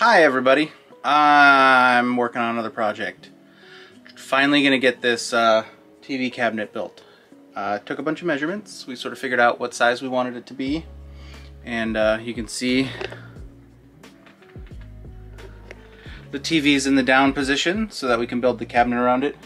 Hi everybody, I'm working on another project. Finally gonna get this TV cabinet built. Took a bunch of measurements, we sort of figured out what size we wanted it to be, and you can see the TV's in the down position so that we can build the cabinet around it.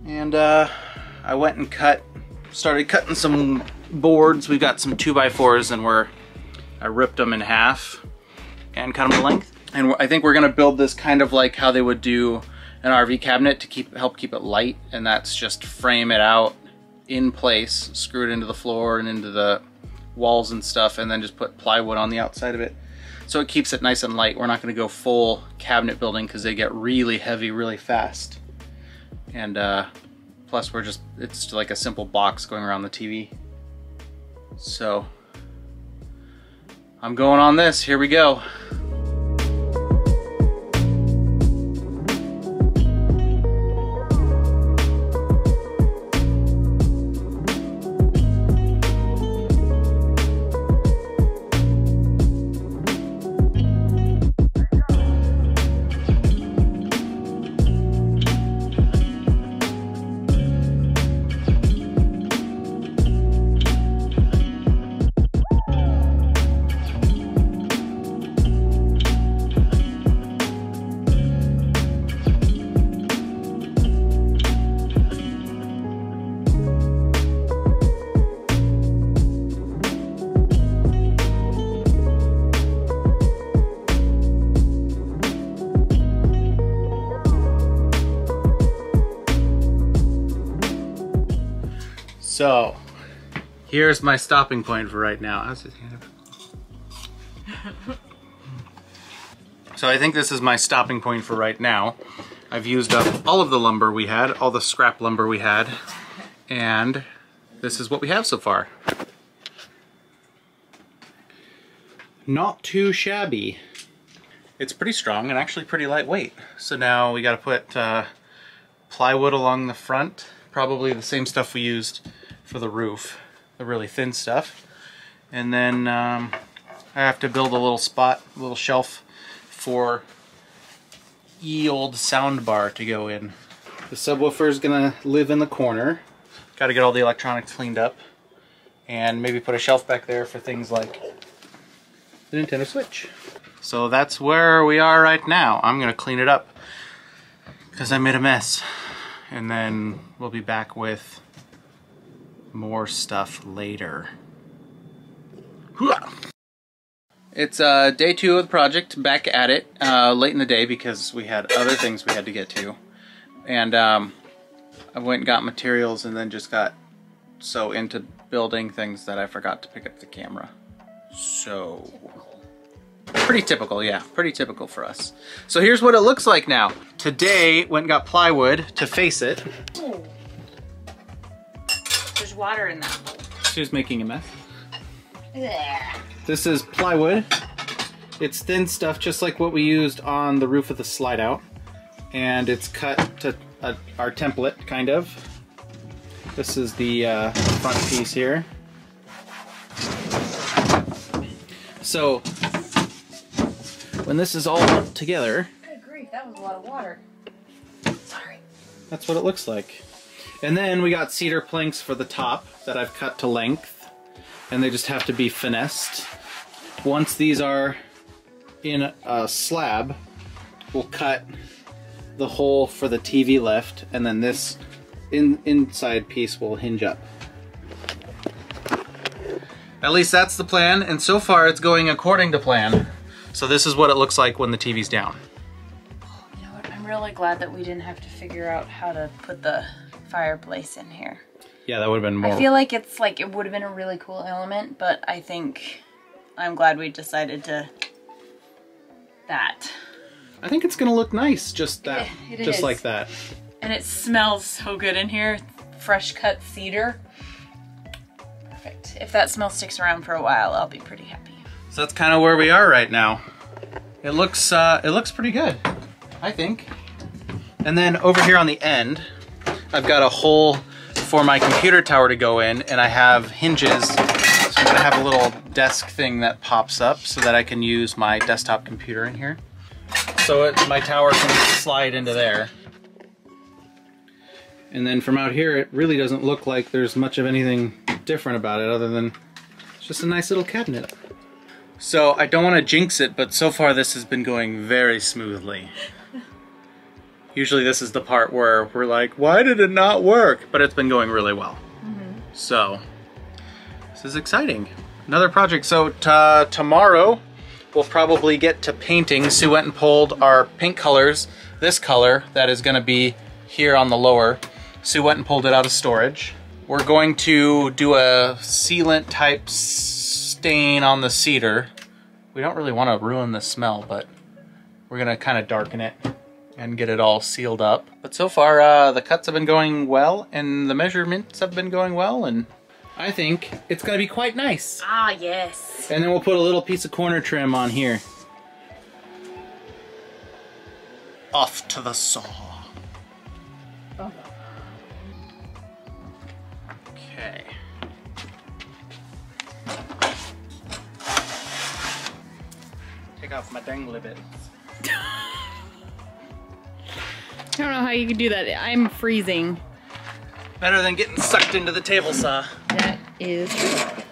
And I went and started cutting some boards. We've got some 2x4s and I ripped them in half and cut them to length. And I think we're gonna build this kind of like how they would do an RV cabinet to help keep it light, and that's just frame it out in place, screw it into the floor and into the walls and stuff, and then just put plywood on the outside of it. So it keeps it nice and light. We're not gonna go full cabinet building because they get really heavy really fast. And plus it's like a simple box going around the TV. So I'm going on this, here we go. So, here's my stopping point for right now. So I think this is my stopping point for right now. I've used up all of the lumber we had, all the scrap lumber we had, and this is what we have so far. Not too shabby. It's pretty strong and actually pretty lightweight. So now we gotta put plywood along the front, probably the same stuff we used for the roof, the really thin stuff. And then I have to build a little shelf for old sound bar to go in. The subwoofer is gonna live in the corner. Got to get all the electronics cleaned up, and maybe put a shelf back there for things like the Nintendo Switch. So that's where we are right now. I'm gonna clean it up because I made a mess, and then we'll be back with more stuff later. It's day 2 of the project, back at it, late in the day because we had other things we had to get to. And I went and got materials and then just got so into building things that I forgot to pick up the camera. So, pretty typical, yeah, pretty typical for us. So here's what it looks like now. Today, went and got plywood to face it. Oh. There's water in that bowl. She was making a mess. Yeah. This is plywood. It's thin stuff just like what we used on the roof of the slide out. And it's cut to our template, kind of. This is the front piece here. So, when this is all put together... Good grief, that was a lot of water. Sorry. That's what it looks like. And then we got cedar planks for the top that I've cut to length. And they just have to be finessed. Once these are in a slab, we'll cut the hole for the TV lift, and then this inside piece will hinge up. At least that's the plan, and so far it's going according to plan. So this is what it looks like when the TV's down. You know what, I'm really glad that we didn't have to figure out how to put the fireplace in here. Yeah, that would have been more... I feel like it would have been a really cool element, but I think I'm glad we decided to that. I think it's gonna look nice, just that, just like that. And it smells so good in here. Fresh cut cedar. Perfect. If that smell sticks around for a while, I'll be pretty happy. So that's kind of where we are right now. It looks pretty good, I think. And then over here on the end, I've got a hole for my computer tower to go in, and I have hinges, some gonna have a little desk thing that pops up so that I can use my desktop computer in here. So my tower can slide into there. And then from out here, it really doesn't look like there's much of anything different about it other than it's just a nice little cabinet. So I don't want to jinx it, but so far this has been going very smoothly. Usually this is the part where we're like, why did it not work? But it's been going really well. So this is exciting. Another project. So tomorrow we'll probably get to painting. Sue went and pulled our paint colors. This color that is going to be here on the lower. Sue went and pulled it out of storage. We're going to do a sealant type stain on the cedar. We don't really want to ruin the smell, but we're going to kind of darken it and get it all sealed up. But so far the cuts have been going well and the measurements have been going well, and I think it's going to be quite nice. Ah, yes. And then we'll put a little piece of corner trim on here. Off to the saw. Oh. Okay. Take off my dangly bits. I don't know how you can do that. I'm freezing. Better than getting sucked into the table saw. That is true.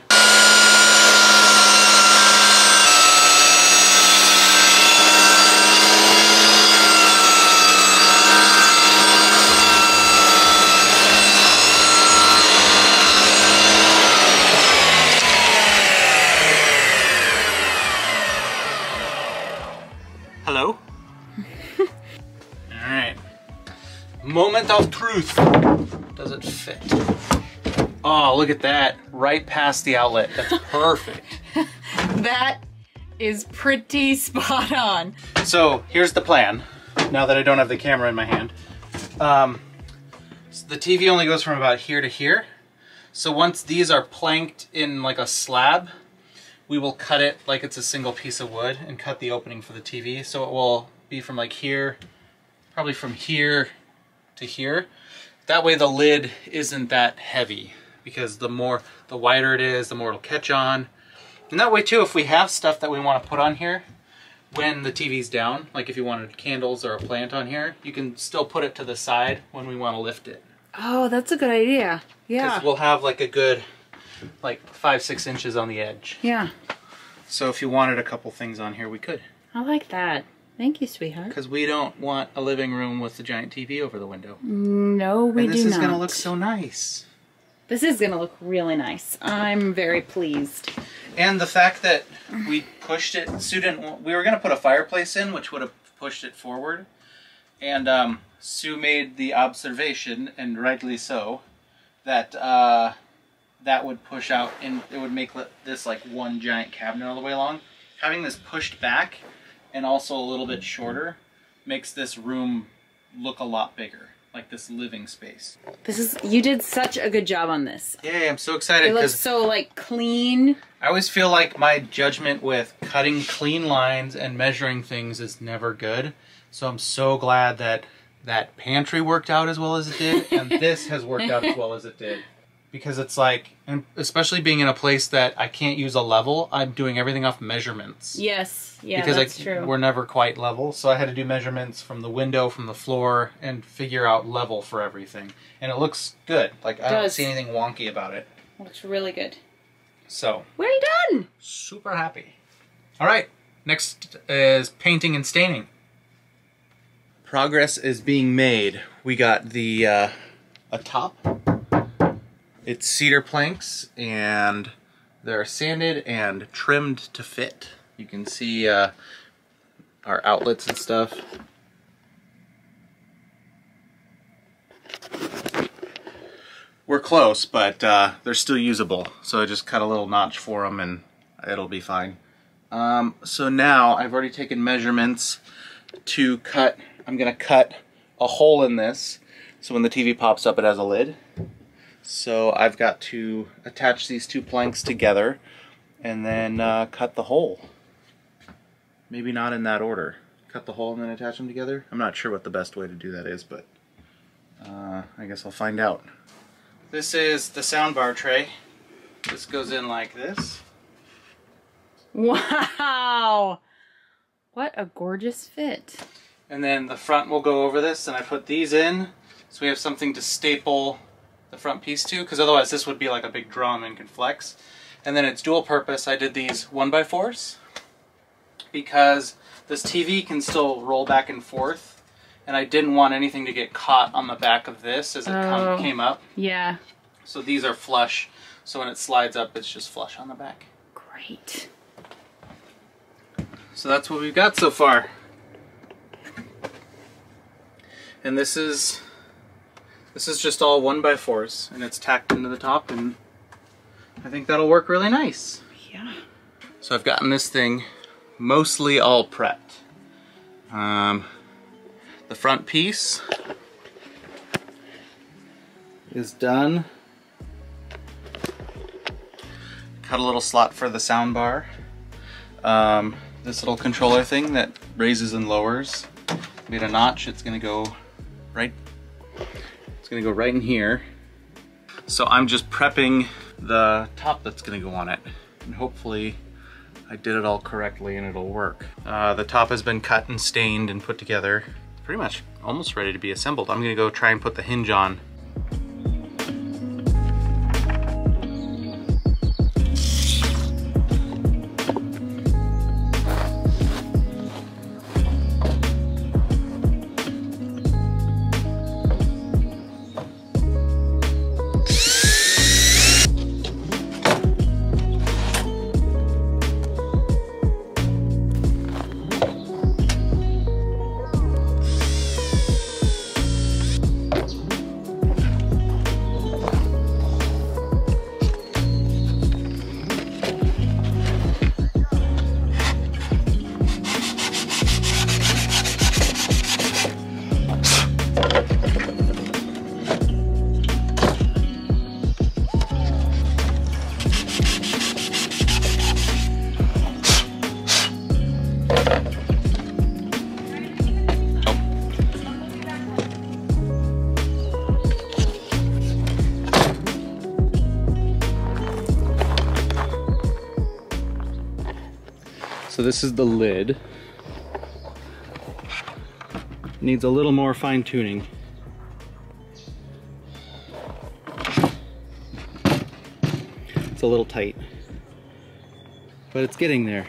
Hello? Alright. Moment of truth. Does it fit? Oh, look at that. Right past the outlet. That's perfect. That is pretty spot on. So here's the plan, now that I don't have the camera in my hand. So the TV only goes from about here to here. So once these are planked in like a slab, we will cut it like it's a single piece of wood and cut the opening for the TV. So it will be from like here, probably from here to here. That way the lid isn't that heavy, because the wider it is, the more it'll catch on. And that way too, if we have stuff that we want to put on here when the TV's down, like if you wanted candles or a plant on here, you can still put it to the side when we want to lift it. Oh, that's a good idea. Yeah. Because we'll have like a good, like 5-6 inches on the edge. Yeah. So if you wanted a couple things on here, we could. I like that. Thank you, sweetheart. Because we don't want a living room with a giant TV over the window. No, we do not. And this is going to look so nice. This is going to look really nice. I'm very pleased. And the fact that we pushed it, Sue didn't, we were going to put a fireplace in, which would have pushed it forward. And Sue made the observation, and rightly so, that that would push out and it would make this like one giant cabinet all the way along. Having this pushed back and also a little bit shorter makes this room look a lot bigger, like this living space. You did such a good job on this. Yeah, I'm so excited. It looks so like clean. I always feel like my judgment with cutting clean lines and measuring things is never good. So I'm so glad that that pantry worked out as well as it did, and this has worked out as well as it did. Because it's like, and especially being in a place that I can't use a level, I'm doing everything off measurements. Yes, yeah, because that's true. We're never quite level, so I had to do measurements from the window, from the floor, and figure out level for everything. And it looks good. Like, I don't see anything wonky about it. Looks really good. So. We're done! Super happy. Alright, next is painting and staining. Progress is being made. We got the, a top. It's cedar planks, and they're sanded and trimmed to fit. You can see our outlets and stuff. We're close, but they're still usable. So I just cut a little notch for them, and it'll be fine. So now I've already taken measurements to cut. I'm going to cut a hole in this, so when the TV pops up, it has a lid. So I've got to attach these two planks together and then cut the hole. Maybe not in that order. Cut the hole and then attach them together. I'm not sure what the best way to do that is, but I guess I'll find out. This is the soundbar tray. This goes in like this. Wow! What a gorgeous fit. And then the front will go over this, and I put these in so we have something to staple the front piece to, because otherwise this would be like a big drum and can flex. And then it's dual purpose. I did these 1x4s because this TV can still roll back and forth, and I didn't want anything to get caught on the back of this as it came up. Yeah. So these are flush, so when it slides up, it's just flush on the back. Great. So that's what we've got so far. And this is just all 1x4s, and it's tacked into the top, and I think that'll work really nice. Yeah. So I've gotten this thing mostly all prepped. The front piece is done. Cut a little slot for the sound bar. This little controller thing that raises and lowers, made a notch. It's gonna go right in here. So I'm just prepping the top that's gonna go on it, and hopefully I did it all correctly and it'll work. The top has been cut and stained and put together. Pretty much almost ready to be assembled. I'm gonna go try and put the hinge on. So this is the lid. Needs a little more fine tuning. It's a little tight, but it's getting there.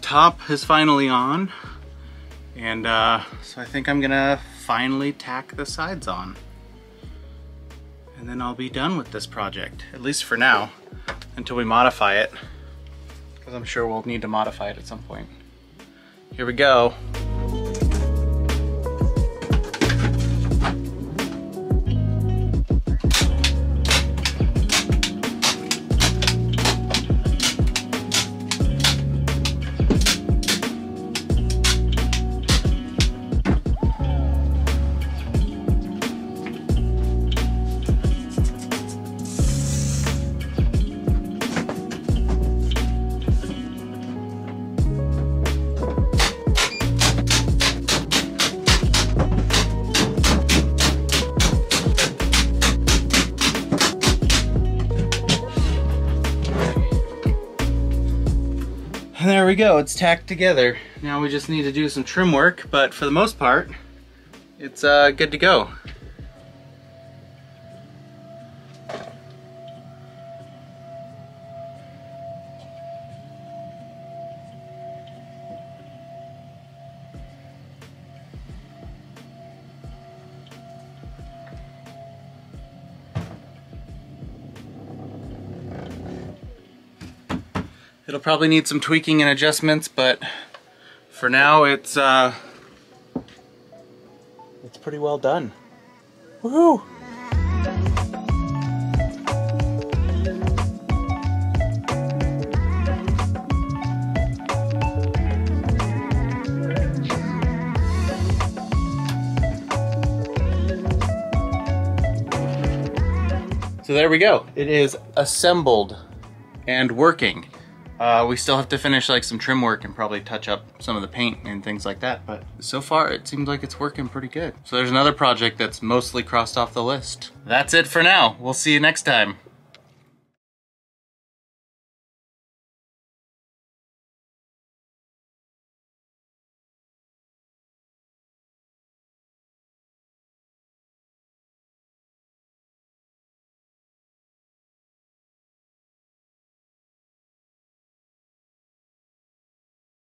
Top is finally on, and so I think I'm gonna finally tack the sides on, and then I'll be done with this project, at least for now, until we modify it, because I'm sure we'll need to modify it at some point. Here we go. And there we go, it's tacked together. Now we just need to do some trim work, but for the most part, it's good to go. It'll probably need some tweaking and adjustments, but for now it's pretty well done. Woohoo! So there we go. It is assembled and working. We still have to finish like some trim work and probably touch up some of the paint and things like that, but so far it seems like it's working pretty good. So there's another project that's mostly crossed off the list. That's it for now. We'll see you next time.